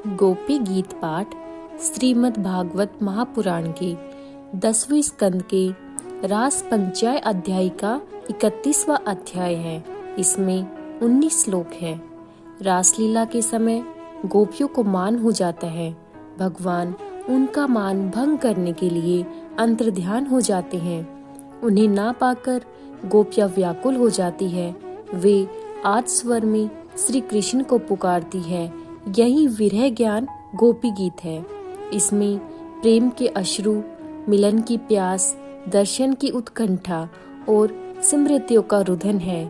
गोपी गीत पाठ श्रीमद् भागवत महापुराण के 10वें स्कंद के रास पंचाय अध्याय का 31वां अध्याय है। इसमें 19 श्लोक है। रासलीला के समय गोपियों को मान हो जाता है। भगवान उनका मान भंग करने के लिए अंतर्ध्यान हो जाते हैं। उन्हें ना पाकर गोपियां व्याकुल हो जाती है। वे आद स्वर में श्री कृष्ण को पुकारती है। यही विरह ज्ञान गोपी गीत है। इसमें प्रेम के अश्रु, मिलन की प्यास, दर्शन की उत्कंठा और स्मृतियों का रुदन है।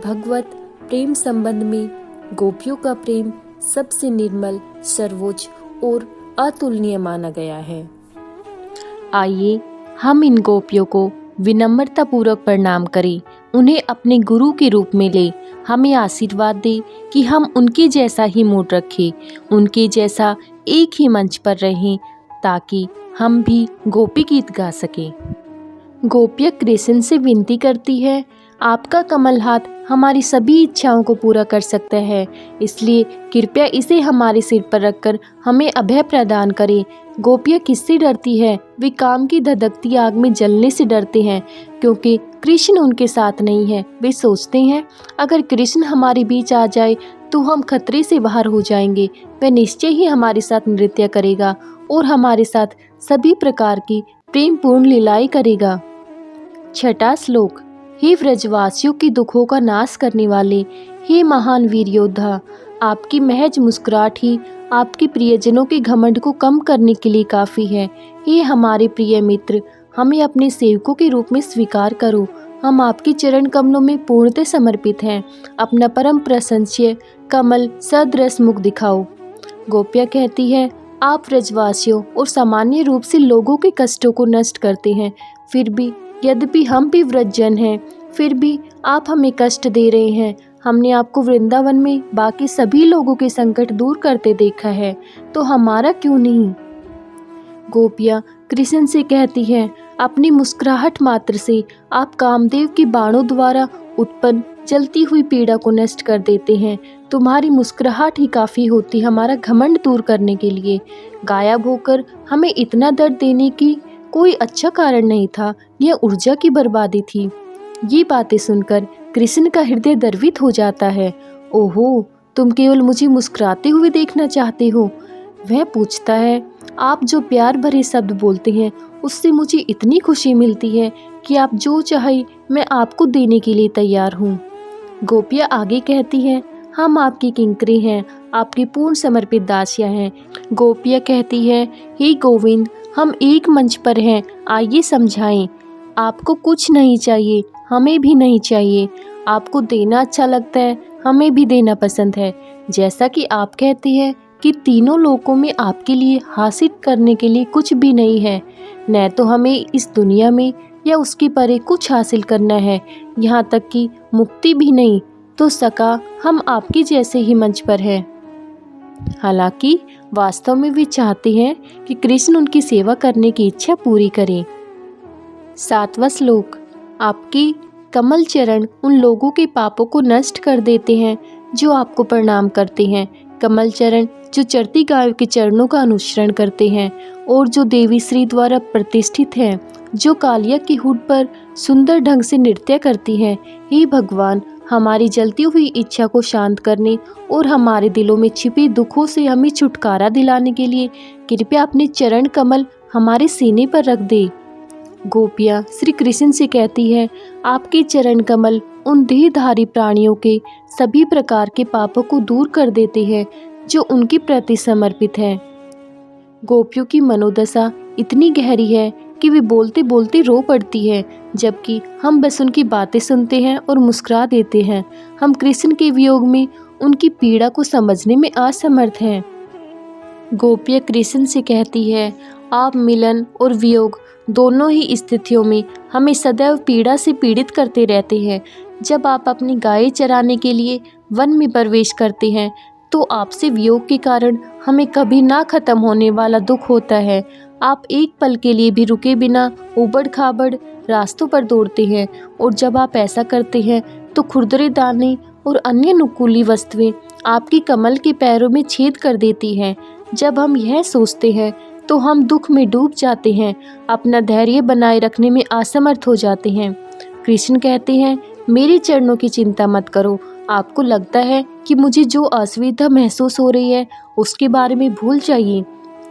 भगवत प्रेम संबंध में गोपियों का प्रेम सबसे निर्मल, सर्वोच्च और अतुलनीय माना गया है। आइए हम इन गोपियों को विनम्रता पूर्वक प्रणाम करें, उन्हें अपने गुरु के रूप में ले। हमें आशीर्वाद दे कि हम उनके जैसा ही मूड रखें, उनके जैसा एक ही मंच पर रहें, ताकि हम भी गोपी गीत गा सकें। गोपियाँ कृष्ण से विनती करती है, आपका कमल हाथ हमारी सभी इच्छाओं को पूरा कर सकता है, इसलिए कृपया इसे हमारे सिर पर रखकर हमें अभय प्रदान करें। गोपियाँ किससे डरती है? वे काम की धधकती आग में जलने से डरते हैं, क्योंकि कृष्ण उनके साथ नहीं है। वे सोचते हैं, अगर कृष्ण हमारे बीच आ जाए तो हम खतरे से बाहर हो जाएंगे। वह निश्चय ही हमारे साथ नृत्य करेगा और हमारे साथ सभी प्रकार की प्रेमपूर्ण लीलाएं करेगा। 6वां श्लोक। हे व्रजवासियों के दुखों का नाश करने वाले, हे महान वीर योद्धा, आपकी महज मुस्कुराहट ही आपके प्रियजनों के घमंड को कम करने के लिए काफ़ी है। हे हमारे प्रिय मित्र, हमें अपने सेवकों के रूप में स्वीकार करो। हम आपके चरण कमलों में पूर्णतः समर्पित हैं। अपना परम प्रशंस्य कमल सदृश मुख दिखाओ। गोपियाँ कहती है, आप व्रजवासियों और सामान्य रूप से लोगों के कष्टों को नष्ट करते हैं। फिर भी यद्यपि हम भी व्रजजन हैं, फिर भी आप हमें कष्ट दे रहे हैं। हमने आपको वृंदावन में बाकी सभी लोगों के संकट दूर करते देखा है, तो हमारा क्यों नहीं? गोपियाँ कृष्ण से कहती हैं, अपनी मुस्कुराहट मात्र से आप कामदेव के बाणों द्वारा उत्पन्न जलती हुई पीड़ा को नष्ट कर देते हैं। तुम्हारी मुस्कुराहट ही काफ़ी होती हमारा घमंड दूर करने के लिए। गायब होकर हमें इतना दर्द देने की कोई अच्छा कारण नहीं था, यह ऊर्जा की बर्बादी थी। ये बातें सुनकर कृष्ण का हृदय द्रवित हो जाता है। ओहो, तुम केवल मुझे मुस्कुराते हुए देखना चाहते हो? वह पूछता है, आप जो प्यार भरे शब्द बोलते हैं उससे मुझे इतनी खुशी मिलती है कि आप जो चाहे मैं आपको देने के लिए तैयार हूँ। गोपियाँ आगे कहती हैं, हम आपकी किंकरी हैं, आपकी पूर्ण समर्पित दासियाँ हैं। गोपियाँ कहती है, हे गोविंद, हम एक मंच पर हैं, आइए समझाएं। आपको कुछ नहीं चाहिए, हमें भी नहीं चाहिए। आपको देना अच्छा लगता है, हमें भी देना पसंद है। जैसा कि आप कहते हैं कि तीनों लोकों में आपके लिए हासिल करने के लिए कुछ भी नहीं है, न तो हमें इस दुनिया में या उसके परे कुछ हासिल करना है, यहाँ तक कि मुक्ति भी नहीं, तो सका हम आपके जैसे ही मंच पर हैं। हालांकि वास्तव में वे चाहते हैं कि कृष्ण उनकी सेवा करने की इच्छा पूरी करें। 7वां श्लोक। आपके कमल चरण उन लोगों के पापों को नष्ट कर देते हैं जो आपको प्रणाम करते हैं। कमल चरण जो चरती गाय के चरणों का अनुसरण करते हैं और जो देवी श्री द्वारा प्रतिष्ठित हैं, जो कालिया की हुड पर सुंदर ढंग से नृत्य करती हैं। हे भगवान, हमारी जलती हुई इच्छा को शांत करने और हमारे दिलों में छिपे दुखों से हमें छुटकारा दिलाने के लिए कृपया अपने चरण कमल हमारे सीने पर रख दे। गोपियाँ श्री कृष्ण से कहती है, आपके चरण कमल उन देहधारी प्राणियों के सभी प्रकार के पापों को दूर कर देते हैं जो उनके प्रति समर्पित हैं। गोपियों की मनोदशा इतनी गहरी है कि वे बोलते बोलते रो पड़ती है, जबकि हम बस उनकी बातें सुनते हैं और मुस्कुरा देते हैं। हम कृष्ण के वियोग में उनकी पीड़ा को समझने में असमर्थ हैं। गोपियाँ कृष्ण से कहती है, आप मिलन और वियोग दोनों ही स्थितियों में हमें सदैव पीड़ा से पीड़ित करते रहते हैं। जब आप अपनी गायें चराने के लिए वन में प्रवेश करते हैं तो आपसे वियोग के कारण हमें कभी ना खत्म होने वाला दुख होता है। आप एक पल के लिए भी रुके बिना उबड़ खाबड़ रास्तों पर दौड़ते हैं, और जब आप ऐसा करते हैं तो खुरदरे दाने और अन्य नुकीली वस्तुएं आपकी कमल के पैरों में छेद कर देती हैं। जब हम यह सोचते हैं तो हम दुख में डूब जाते हैं, अपना धैर्य बनाए रखने में असमर्थ हो जाते हैं। कृष्ण कहते हैं, मेरे चरणों की चिंता मत करो। आपको लगता है कि मुझे जो असुविधा महसूस हो रही है उसके बारे में भूल जाइए।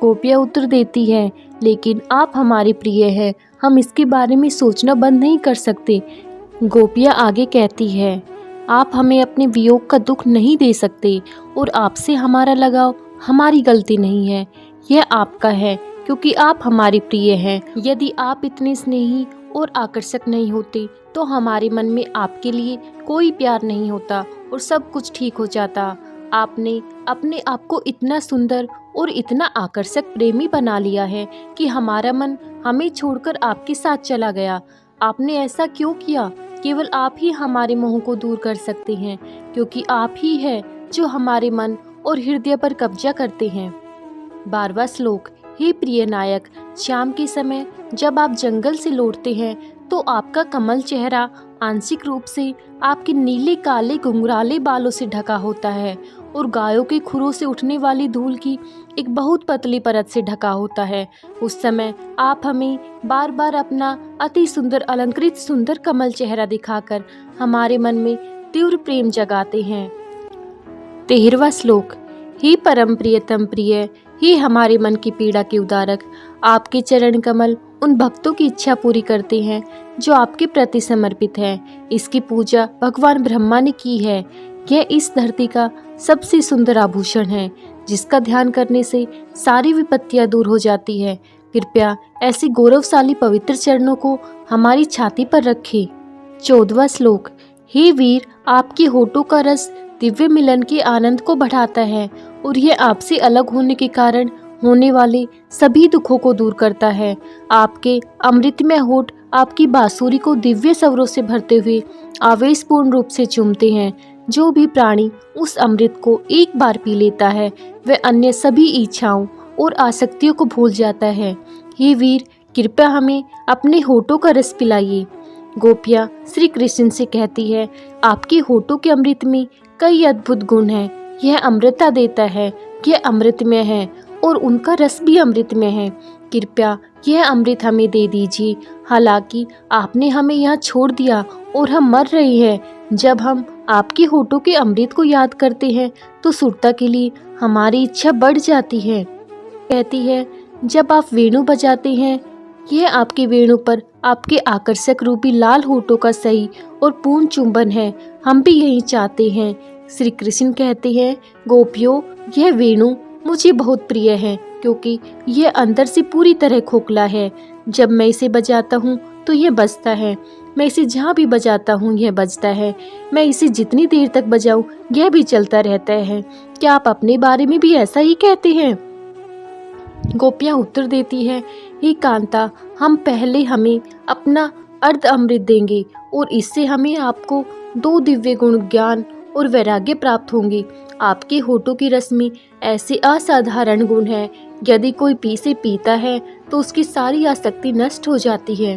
गोपियाँ उत्तर देती है, लेकिन आप हमारे प्रिय हैं, हम इसके बारे में सोचना बंद नहीं कर सकते। गोपियाँ आगे कहती है, आप हमें अपने वियोग का दुख नहीं दे सकते और आपसे हमारा लगाव हमारी गलती नहीं है, यह आपका है क्योंकि आप हमारे प्रिय हैं। यदि आप इतने स्नेही और आकर्षक नहीं होते तो हमारे मन में आपके लिए कोई प्यार नहीं होता और सब कुछ ठीक हो जाता। आपने अपने आप को इतना सुंदर और इतना आकर्षक प्रेमी बना लिया है कि हमारा मन हमें छोड़कर आपके साथ चला गया। आपने ऐसा क्यों किया? केवल आप ही हमारे मोह को दूर कर सकते हैं, क्योंकि आप ही है जो हमारे मन और हृदय पर कब्जा करते हैं। 12वां श्लोक। हे प्रिय नायक, शाम के समय जब आप जंगल से लौटते हैं तो आपका कमल चेहरा आंशिक रूप से आपके नीले काले घुंघराले बालों से ढका होता है और गायों के खुरों से उठने वाली धूल की एक बहुत पतली परत से ढका होता है। उस समय आप हमें बार बार अपना अति सुंदर अलंकृत सुंदर कमल चेहरा दिखाकर हमारे मन में तीव्र प्रेम जगाते हैं। 13वां श्लोक। हे परम प्रियतम प्रिय, हे हमारे मन की पीड़ा के उदारक, आपके चरण कमल उन भक्तों की इच्छा पूरी करते हैं जो आपके प्रति समर्पित है। इसकी पूजा भगवान ब्रह्मा ने की है। यह इस धरती का सबसे सुंदर आभूषण है जिसका ध्यान करने से सारी विपत्तियां दूर हो जाती है। कृपया ऐसे गौरवशाली पवित्र चरणों को हमारी छाती पर रखें। 14वां श्लोक। हे वीर, आपके होठों का रस दिव्य मिलन के आनंद को बढ़ाता है और यह आपसे अलग होने के कारण होने वाले सभी दुखों को दूर करता है। आपके अमृतमय होठ आपकी बांसुरी को दिव्य स्वरों से भरते हुए आवेशपूर्ण रूप से चूमते हैं। जो भी प्राणी उस अमृत को एक बार पी लेता है वह अन्य सभी इच्छाओं और आसक्तियों को भूल जाता है। हे वीर, कृपया हमें अपने होठों का रस पिलाइए। गोपियाँ श्री कृष्ण से कहती है, आपके होठों के अमृत में कई अद्भुत गुण हैं। यह अमृता देता है, यह अमृतमय है और उनका रस भी अमृतमय है। कृपया यह अमृत हमें दे दीजिए। हालांकि आपने हमें यहाँ छोड़ दिया और हम मर रहे हैं। जब हम आपके होठों के अमृत को याद करते हैं तो सुरता के लिए हमारी इच्छा बढ़ जाती है। कहती है, जब आप वेणु बजाते हैं, यह आपके वेणु पर आपके आकर्षक रूपी लाल होठों का सही और पूर्ण चुंबन है। हम भी यही चाहते हैं। श्री कृष्ण कहते हैं, गोपियों, यह वेणु मुझे बहुत प्रिय है क्योंकि यह अंदर से पूरी तरह खोखला है। जब मैं इसे बजाता हूँ तो यह बजता है। मैं इसे जहाँ भी बजाता हूँ यह बजता है। मैं इसे जितनी देर तक बजाऊँ यह भी चलता रहता है। क्या आप अपने बारे में भी ऐसा ही कहते हैं? गोपियाँ उत्तर देती है, हे कांता, हम पहले हमें अपना अर्ध अमृत देंगे और इससे हमें आपको 2 दिव्य गुण ज्ञान और वैराग्य प्राप्त होंगे। आपके होठों की रस में ऐसे असाधारण गुण हैं, यदि कोई पीता है तो उसकी सारी आसक्ति नष्ट हो जाती है।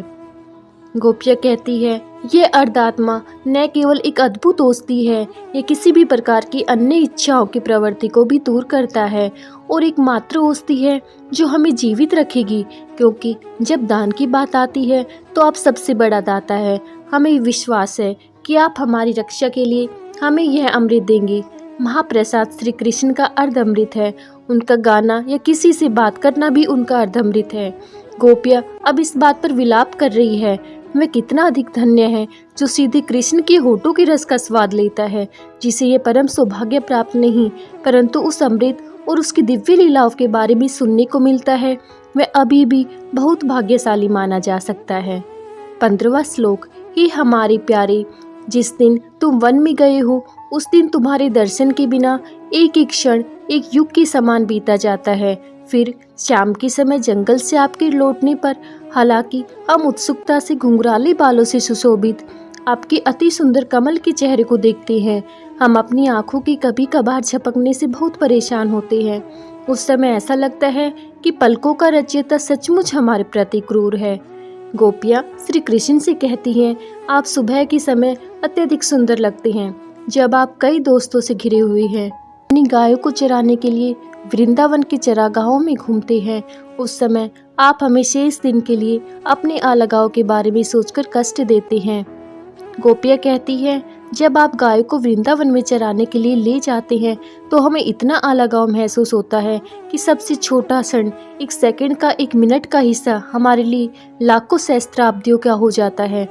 गोपियाँ कहती है, ये अर्धात्मा न केवल एक अद्भुत औषधि है, ये किसी भी प्रकार की अन्य इच्छाओं की प्रवृत्ति को भी दूर करता है और एकमात्र औषधि है जो हमें जीवित रखेगी, क्योंकि जब दान की बात आती है तो आप सबसे बड़ा दाता है। हमें विश्वास है कि आप हमारी रक्षा के लिए हमें यह अमृत देंगे। महाप्रसाद श्री कृष्ण का अर्ध अमृत है। उनका गाना या किसी से बात करना भी उनका अर्ध अमृत है। गोपियाँ अब इस बात पर विलाप कर रही है, वह कितना अधिक धन्य है जो सीधे कृष्ण के होठों के रस का स्वाद लेता है, जिसे ये परम सौभाग्य प्राप्त नहीं परंतु उस अमृत और उसकी दिव्य लीलाओं के बारे में सुनने को मिलता है, वह अभी भी बहुत भाग्यशाली माना जा सकता है। 15वां श्लोक। हे हमारे प्यारे, जिस दिन तुम वन में गए हो उस दिन तुम्हारे दर्शन के बिना एक एक क्षण एक युग के समान बीता जाता है। फिर शाम के समय जंगल से आपके लौटने पर हालांकि हम उत्सुकता से घुंघराले बालों से सुशोभित आपके अति सुंदर कमल के चेहरे को देखते हैं, हम अपनी आंखों की कभी कभार झपकने से बहुत परेशान होते हैं। उस समय ऐसा लगता है कि पलकों का रचयिता सचमुच हमारे प्रति क्रूर है। गोपियाँ श्री कृष्ण से कहती हैं, आप सुबह के समय अत्यधिक सुंदर लगते हैं, जब आप कई दोस्तों से घिरे हुए हैं। अपनी गायों को चराने के लिए वृंदावन के चरागाहों में घूमते हैं, उस समय आप हमें शेष दिन के लिए अपने अलगाव के बारे में सोचकर कष्ट देते हैं। गोपियाँ कहती हैं, जब आप गायों को वृंदावन में चराने के लिए ले जाते हैं तो हमें इतना अलगाव महसूस होता है कि सबसे छोटा क्षण, एक सेकंड का, एक मिनट का हिस्सा हमारे लिए लाखों सहस्त्राब्दियों का हो जाता है।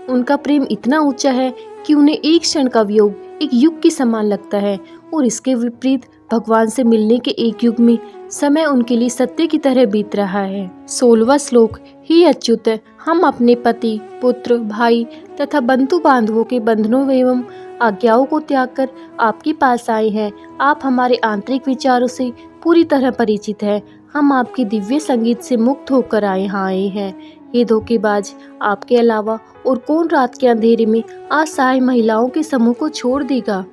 उनका प्रेम इतना ऊंचा है कि उन्हें एक क्षण का वियोग एक युग के समान लगता है, और इसके विपरीत भगवान से मिलने के एक युग में समय उनके लिए सत्य की तरह बीत रहा है। 16वां श्लोक। हे अच्युत, हम अपने पति, पुत्र, भाई तथा बंधु बांधवों के बंधनों एवं आज्ञाओं को त्याग कर आपके पास आए हैं। आप हमारे आंतरिक विचारों से पूरी तरह परिचित हैं। हम आपके दिव्य संगीत से मुक्त होकर आए हैं। ये धोखेबाज, आपके अलावा और कौन रात के अंधेरे में असहाय महिलाओं के समूह को छोड़ देगा।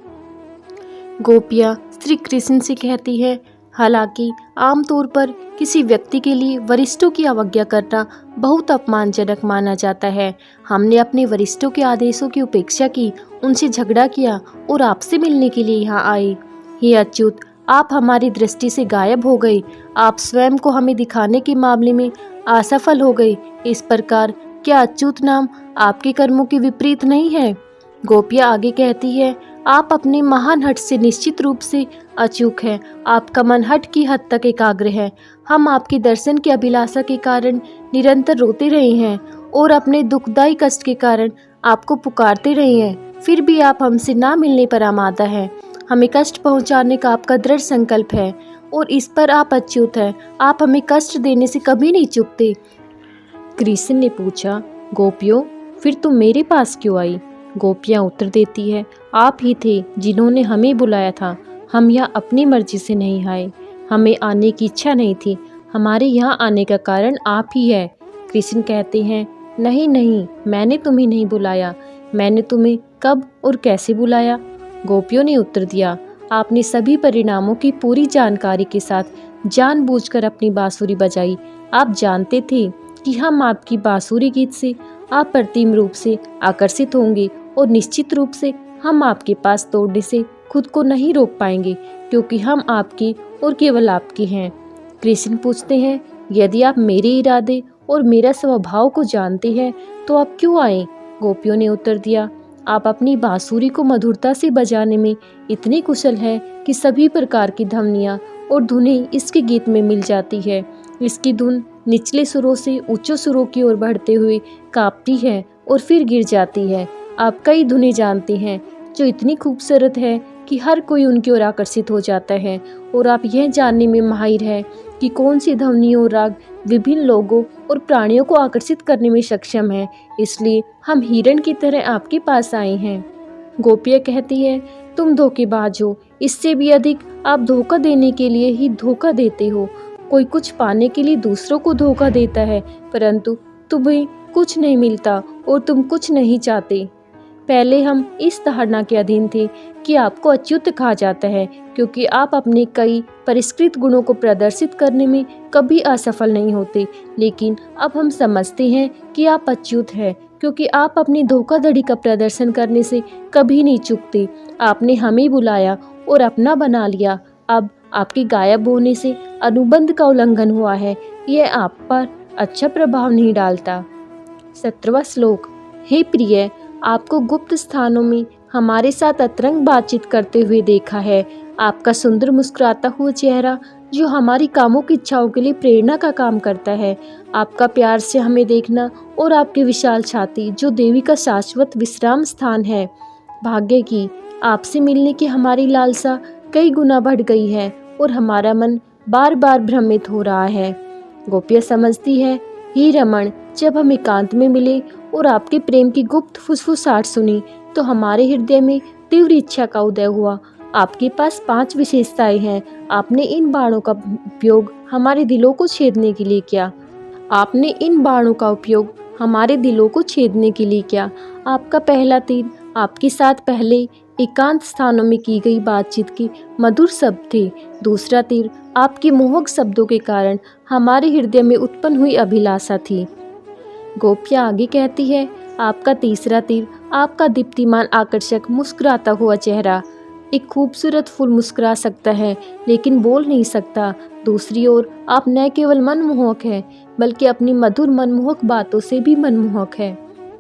गोपियाँ श्री कृष्ण से कहती है, हालांकि आमतौर पर किसी व्यक्ति के लिए वरिष्ठों की अवज्ञा करना बहुत अपमानजनक माना जाता है, हमने अपने वरिष्ठों के आदेशों की उपेक्षा की, उनसे झगड़ा किया और आपसे मिलने के लिए यहाँ आए। हे अच्युत, आप हमारी दृष्टि से गायब हो गए। आप स्वयं को हमें दिखाने के मामले में असफल हो गए। इस प्रकार क्या अच्युत नाम आपके कर्मों के विपरीत नहीं है। गोपियाँ आगे कहती है, आप अपने महान हट से निश्चित रूप से अचूक हैं। आपका मन हट की हद तक एकाग्र है। हम आपके दर्शन की अभिलाषा के कारण निरंतर रोते रहे हैं और अपने दुखदायी कष्ट के कारण आपको पुकारते रहे हैं, फिर भी आप हमसे ना मिलने पर आमादा हैं। हमें कष्ट पहुंचाने का आपका दृढ़ संकल्प है और इस पर आप अच्युत हैं। आप हमें कष्ट देने से कभी नहीं चूकते। कृष्ण ने पूछा, गोपियों, फिर तुम मेरे पास क्यों आई। गोपियाँ उत्तर देती है, आप ही थे जिन्होंने हमें बुलाया था। हम यहाँ अपनी मर्जी से नहीं आए, हमें आने की इच्छा नहीं थी। हमारे यहाँ आने का कारण आप ही है। कृष्ण कहते हैं, नहीं नहीं, मैंने तुम्हें नहीं बुलाया। मैंने तुम्हें कब और कैसे बुलाया। गोपियों ने उत्तर दिया, आपने सभी परिणामों की पूरी जानकारी के साथ जानबूझकर अपनी बांसुरी बजाई। आप जानते थे कि हम आपकी बांसुरी गीत से अप्रतिम रूप से आकर्षित होंगे और निश्चित रूप से हम आपके पास तोड़ने से खुद को नहीं रोक पाएंगे, क्योंकि हम आपके और केवल आपके हैं। कृष्ण पूछते हैं, यदि आप मेरे इरादे और मेरा स्वभाव को जानते हैं तो आप क्यों आए। गोपियों ने उत्तर दिया, आप अपनी बांसुरी को मधुरता से बजाने में इतने कुशल हैं कि सभी प्रकार की ध्वनियाँ और धुनें इसके गीत में मिल जाती है। इसकी धुन निचले सुरों से उच्च सुरों की ओर बढ़ते हुए कांपती है और फिर गिर जाती है। आप कई धुनें जानते हैं जो इतनी खूबसूरत है कि हर कोई उनकी ओर आकर्षित हो जाता है, और आप यह जानने में माहिर है कि कौन सी ध्वनि और राग विभिन्न लोगों और प्राणियों को आकर्षित करने में सक्षम है। इसलिए हम हिरण की तरह आपके पास आए हैं। गोपियाँ कहती है, तुम धोखेबाज हो। इससे भी अधिक आप धोखा देने के लिए ही धोखा देते हो। कोई कुछ पाने के लिए दूसरों को धोखा देता है, परंतु तुम्हें कुछ नहीं मिलता और तुम कुछ नहीं चाहते। पहले हम इस धारणा के अधीन थे कि आपको अच्युत कहा जाता है, क्योंकि आप अपने कई परिष्कृत गुणों को प्रदर्शित करने में कभी असफल नहीं होते। लेकिन अब हम समझते हैं कि आप अच्युत हैं, क्योंकि आप अपनी धोखाधड़ी का प्रदर्शन करने से कभी नहीं चूकते। आपने हमें बुलाया और अपना बना लिया। अब आपके गायब होने से अनुबंध का उल्लंघन हुआ है। यह आप पर अच्छा प्रभाव नहीं डालता। 17वां श्लोक। हे प्रिय, आपको गुप्त स्थानों में हमारे साथ अतरंग बातचीत करते हुए देखा है। आपका सुंदर मुस्कुराता हुआ चेहरा जो हमारी कामों की इच्छाओं के लिए प्रेरणा का काम करता है। आपका प्यार से हमें देखना और आपकी विशाल छाती जो देवी का शाश्वत विश्राम स्थान है। भाग्य की आपसे मिलने की हमारी लालसा कई गुना बढ़ गई है और हमारा मन बार बार भ्रमित हो रहा है। गोपियाँ समझती है, हे रमण, जब हम एकांत में मिले और आपके प्रेम की गुप्त फुसफुसाहट सुनी तो हमारे हृदय में तीव्र इच्छा का उदय हुआ। आपके पास 5 विशेषताएं हैं। आपने इन बाणों का उपयोग हमारे दिलों को छेदने के लिए किया। आपका पहला तीर आपके साथ पहले एकांत स्थानों में की गई बातचीत के मधुर शब्द थे। दूसरा तीर आपके मोहक शब्दों के कारण हमारे हृदय में उत्पन्न हुई अभिलाषा थी। गोपियाँ आगे कहती है, आपका तीसरा तीर आपका दीप्तिमान आकर्षक मुस्कुराता हुआ चेहरा। एक खूबसूरत फूल मुस्कुरा सकता है लेकिन बोल नहीं सकता। दूसरी ओर आप न केवल मनमोहक हैं बल्कि अपनी मधुर मनमोहक बातों से भी मनमोहक है।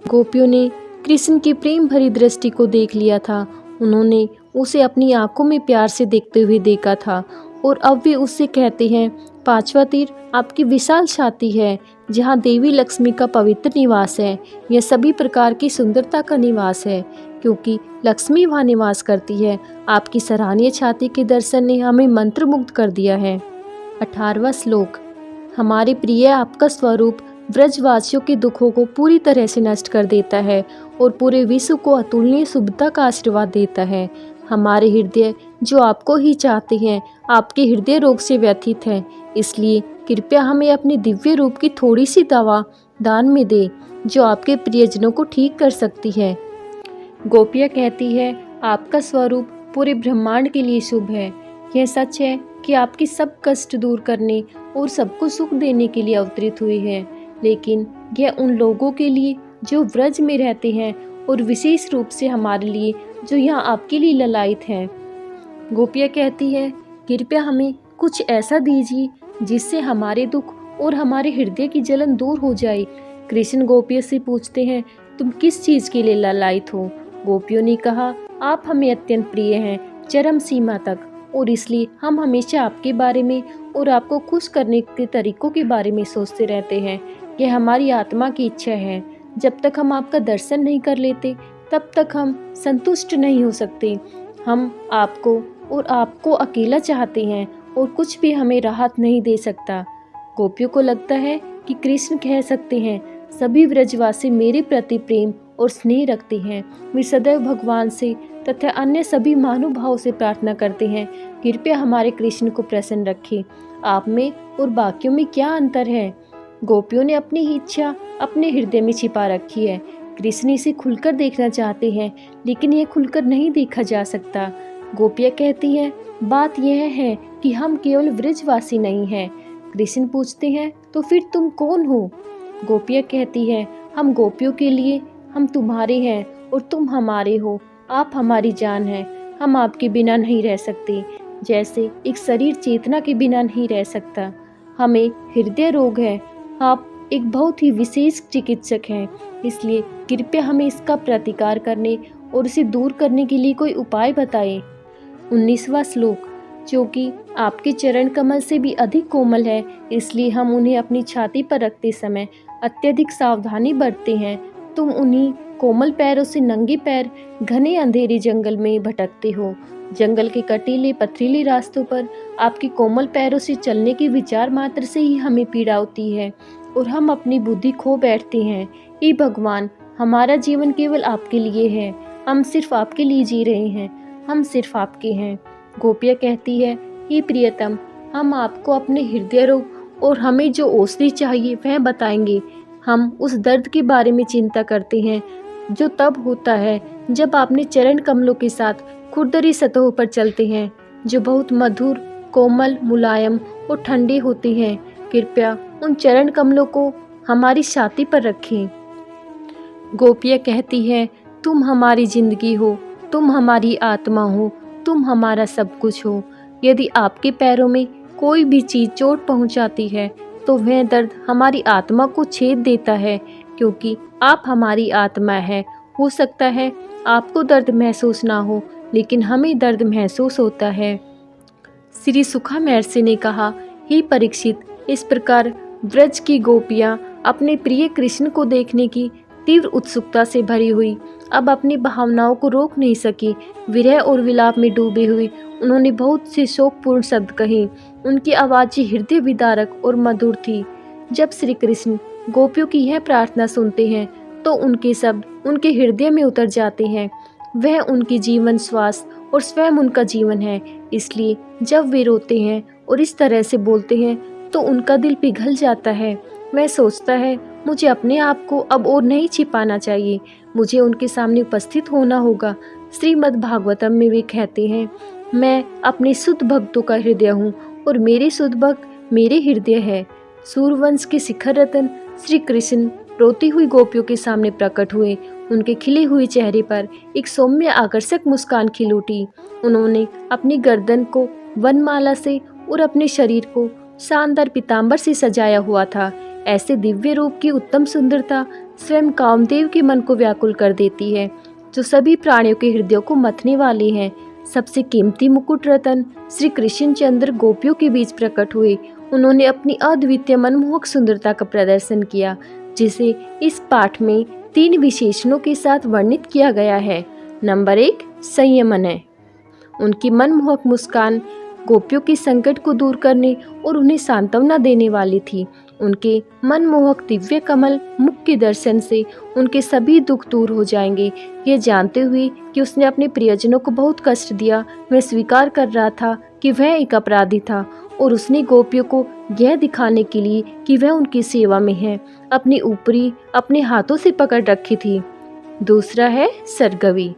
गोपियों ने कृष्ण की प्रेम भरी दृष्टि को देख लिया था। उन्होंने उसे अपनी आंखों में प्यार से देखते हुए देखा था और अब वे उससे कहते हैं, पांचवा तीर आपकी विशाल छाती है जहाँ देवी लक्ष्मी का पवित्र निवास है। यह सभी प्रकार की सुंदरता का निवास है क्योंकि लक्ष्मी वहाँ निवास करती है। आपकी सराहनीय छाती के दर्शन ने हमें मंत्रमुग्ध कर दिया है। 18वां श्लोक। हमारे प्रिय आपका स्वरूप व्रजवासियों के दुखों को पूरी तरह से नष्ट कर देता है और पूरे विश्व को अतुलनीय शुभता का आशीर्वाद देता है। हमारे हृदय जो आपको ही चाहते हैं आपके हृदय रोग से व्यथित हैं, इसलिए कृपया हमें अपने दिव्य रूप की थोड़ी सी दवा दान में दे जो आपके प्रियजनों को ठीक कर सकती है। गोपियाँ कहती है, आपका स्वरूप पूरे ब्रह्मांड के लिए शुभ है। यह सच है कि आपकी सब कष्ट दूर करने और सबको सुख देने के लिए अवतरित हुई है, लेकिन यह उन लोगों के लिए जो व्रज में रहते हैं और विशेष रूप से हमारे लिए जो यहाँ आपके लिए ललायित हैं। गोपियाँ कहती है, कृपया हमें कुछ ऐसा दीजिए जिससे हमारे दुख और हमारे हृदय की जलन दूर हो जाए। कृष्ण गोपियों से पूछते हैं, तुम किस चीज़ के लिए ललायित हो? गोपियों ने कहा, आप हमें अत्यंत प्रिय हैं चरम सीमा तक, और इसलिए हम हमेशा आपके बारे में और आपको खुश करने के तरीकों के बारे में सोचते रहते हैं। यह हमारी आत्मा की इच्छा है। जब तक हम आपका दर्शन नहीं कर लेते तब तक हम संतुष्ट नहीं हो सकते। हम आपको और आपको अकेला चाहते हैं और कुछ भी हमें राहत नहीं दे सकता। गोपियों को लगता है कि कृष्ण कह सकते हैं, सभी व्रजवासी मेरे प्रति प्रेम और स्नेह रखते हैं। वे सदैव भगवान से तथा अन्य सभी महानुभावों से प्रार्थना करते हैं, कृपया हमारे कृष्ण को प्रसन्न रखें। आप में और बाकियों में क्या अंतर है? गोपियों ने अपनी ही इच्छा अपने हृदय में छिपा रखी है। कृष्ण इसे खुलकर देखना चाहते हैं लेकिन यह खुलकर नहीं देखा जा सकता। गोपियाँ कहती हैं, बात यह है कि हम केवल व्रजवासी नहीं हैं। कृष्ण पूछते हैं, तो फिर तुम कौन हो? गोपियाँ कहती हैं, हम गोपियों के लिए हम तुम्हारे हैं और तुम हमारे हो। आप हमारी जान हैं। हम आपके बिना नहीं रह सकते, जैसे एक शरीर चेतना के बिना नहीं रह सकता। हमें हृदय रोग है। आप एक बहुत ही विशेष चिकित्सक हैं, इसलिए कृपया हमें इसका प्रतिकार करने और इसे दूर करने के लिए कोई उपाय बताएं। 19वां श्लोक। क्योंकि आपके चरण कमल से भी अधिक कोमल है, इसलिए हम उन्हें अपनी छाती पर रखते समय अत्यधिक सावधानी बरतते हैं। तुम उन्हीं कोमल पैरों से नंगे पैर घने अंधेरे जंगल में भटकते हो। जंगल के कटीले पथरीले रास्तों पर आपके कोमल पैरों से चलने के विचार मात्र से ही हमें पीड़ा होती है और हम अपनी बुद्धि खो बैठते हैं। हे भगवान, हमारा जीवन केवल आपके लिए है। हम सिर्फ आपके लिए जी रहे हैं। हम सिर्फ आपके हैं। गोपियाँ कहती है, हे प्रियतम, हम आपको अपने हृदय रोग और हमें जो औषधि चाहिए वह बताएंगे। हम उस दर्द के बारे में चिंता करते हैं जो तब होता है जब आपने चरण कमलों के साथ खुरदरी सतहों पर चलते हैं जो बहुत मधुर, कोमल, मुलायम और ठंडे होते हैं। कृपया उन चरण कमलों को हमारी छाती पर रखें। गोपियाँ कहती है, तुम हमारी जिंदगी हो, तुम हमारी आत्मा हो, तुम हमारा सब कुछ हो। यदि आपके पैरों में कोई भी चीज़ चोट पहुंचाती है तो वह दर्द हमारी आत्मा को छेद देता है, क्योंकि आप हमारी आत्मा है। हो सकता है आपको दर्द महसूस ना हो, लेकिन हमें दर्द महसूस होता है। श्री सुखा महर्षि ने कहा, हे परीक्षित, इस प्रकार ब्रज की गोपियाँ अपने प्रिय कृष्ण को देखने की तीव्र उत्सुकता से भरी हुई अब अपनी भावनाओं को रोक नहीं सकी। विरह और विलाप में डूबी हुई उन्होंने बहुत से शोकपूर्ण शब्द कहे। उनकी आवाज़ हृदय विदारक और मधुर थी। जब श्री कृष्ण गोपियों की यह प्रार्थना सुनते हैं तो उनके शब्द उनके हृदय में उतर जाते हैं। वह उनकी जीवन श्वास और स्वयं उनका जीवन है। इसलिए जब वे रोते हैं और इस तरह से बोलते हैं तो उनका दिल पिघल जाता है। वह सोचता है, मुझे अपने आप को अब और नहीं छिपाना चाहिए, मुझे उनके सामने उपस्थित होना होगा। श्रीमद् भागवतम में वे कहते हैं, मैं अपने शुद्ध भक्तों का हृदय हूँ और मेरे शुद्ध भक्त मेरे हृदय है। सूर्यवंश के शिखर रतन श्री कृष्ण रोती हुई गोपियों के सामने प्रकट हुए उनके खिले हुए चेहरे पर एक सौम्य आकर्षक मुस्कान खिल उठी। उन्होंने अपनी गर्दन को वनमाला से और अपने शरीर को शानदार पीतांबर से सजाया हुआ था। ऐसे दिव्य रूप की उत्तम सुंदरता स्वयं कामदेव के मन को व्याकुल कर देती है, जो सभी प्राणियों के हृदयों को मथने वाले हैं। सबसे कीमती मुकुट रतन श्री कृष्णचंद्र गोपियों के बीच प्रकट हुए। उन्होंने अपनी अद्वितीय मनमोहक सुंदरता का प्रदर्शन किया, जिसे इस पाठ में 3 विशेषणों के साथ वर्णित किया गया है। नंबर 1, संयमन है। उनकी मनमोहक मुस्कान गोपियों के संकट को दूर करने और उन्हें सांत्वना देने वाली थी। उनके मनमोहक दिव्य कमल मुख के दर्शन से उनके सभी दुख दूर हो जाएंगे। ये जानते हुए कि उसने अपने प्रियजनों को बहुत कष्ट दिया, वह स्वीकार कर रहा था कि वह एक अपराधी था और उसने गोपियों को यह दिखाने के लिए कि वह उनकी सेवा में है, अपनी ऊपरी अपने हाथों से पकड़ रखी थी। दूसरा है सरगवी।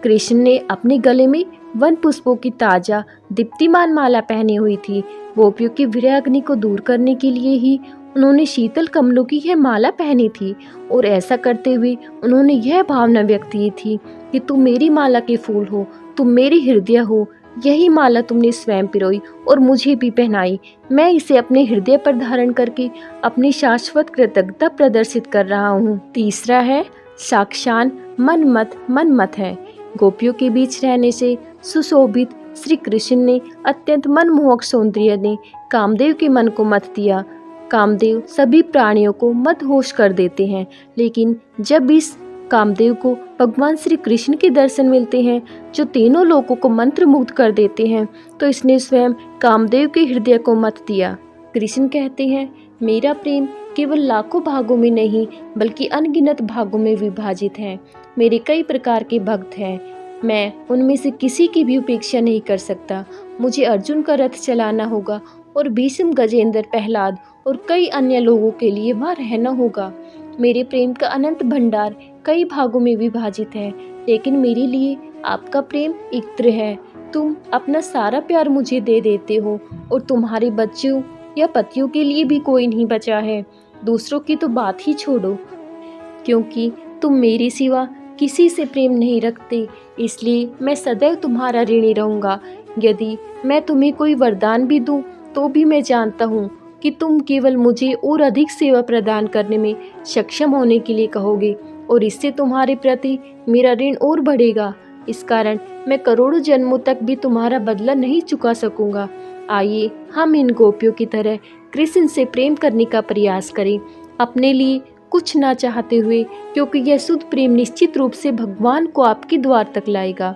कृष्ण ने अपने गले में वन पुष्पों की ताजा दीप्तिमान माला पहनी हुई थी। गोपियों की विरहाग्नि को दूर करने के लिए ही उन्होंने शीतल कमलों की यह माला पहनी थी और ऐसा करते हुए उन्होंने यह भावना व्यक्त की थी कि तुम मेरी माला के फूल हो, तुम मेरी हृदय हो। यही माला तुमने स्वयं पिरोई और मुझे भी पहनाई। मैं इसे अपने हृदय पर धारण करके अपनी शाश्वत कृतज्ञता प्रदर्शित कर रहा हूँ। तीसरा है साक्षात मनमथ है। गोपियों के बीच रहने से सुशोभित श्री कृष्ण ने अत्यंत मनमोहक सौंदर्य ने कामदेव के मन को मथ दिया। कामदेव सभी प्राणियों को मदहोश कर देते हैं, लेकिन जब इस कामदेव को भगवान श्री कृष्ण के दर्शन मिलते हैं, जो तीनों लोगों को मंत्रमुग्ध कर देते हैं, तो इसने स्वयं कामदेव के हृदय को मथ दिया। कृष्ण कहते हैं, मेरा प्रेम केवल लाखों भागों में नहीं बल्कि अनगिनत भागों में विभाजित है। मेरे कई प्रकार के भक्त हैं, मैं उनमें से किसी की भी उपेक्षा नहीं कर सकता। मुझे अर्जुन का रथ चलाना होगा और भीष्म, गजेंद्र, प्रहलाद और कई अन्य लोगों के लिए वहाँ रहना होगा। मेरे प्रेम का अनंत भंडार कई भागों में विभाजित है, लेकिन मेरे लिए आपका प्रेम इत्र है। तुम अपना सारा प्यार मुझे दे देते हो और तुम्हारे बच्चों या पतियों के लिए भी कोई नहीं बचा है। दूसरों की तो बात ही छोड़ो, क्योंकि तुम मेरे सिवा किसी से प्रेम नहीं रखते, इसलिए मैं सदैव तुम्हारा ऋणी रहूँगा। यदि मैं तुम्हें कोई वरदान भी दूँ तो भी मैं जानता हूँ कि तुम केवल मुझे और अधिक सेवा प्रदान करने में सक्षम होने के लिए कहोगे और इससे तुम्हारे प्रति मेरा ऋण और बढ़ेगा। इस कारण मैं करोड़ों जन्मों तक भी तुम्हारा बदला नहीं चुका सकूंगा। आइए हम इन गोपियों की तरह कृष्ण से प्रेम करने का प्रयास करें, अपने लिए कुछ ना चाहते हुए, क्योंकि यह शुद्ध प्रेम निश्चित रूप से भगवान को आपके द्वार तक लाएगा।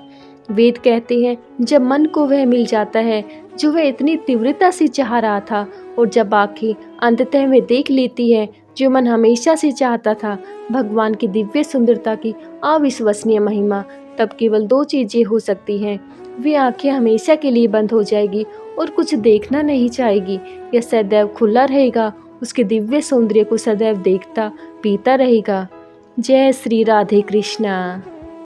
वेद कहते हैं, जब मन को वह मिल जाता है जो वह इतनी तीव्रता से चाह रहा था, और जब आंखें अंततः वह देख लेती है जो मन हमेशा से चाहता था, भगवान की दिव्य सुंदरता की अविश्वसनीय महिमा, तब केवल 2 चीजें हो सकती हैं। वे आंखें हमेशा के लिए बंद हो जाएगी और कुछ देखना नहीं चाहेगी। यह सदैव खुला रहेगा, उसके दिव्य सौंदर्य को सदैव देखता पीता रहेगा। जय श्री राधे कृष्णा।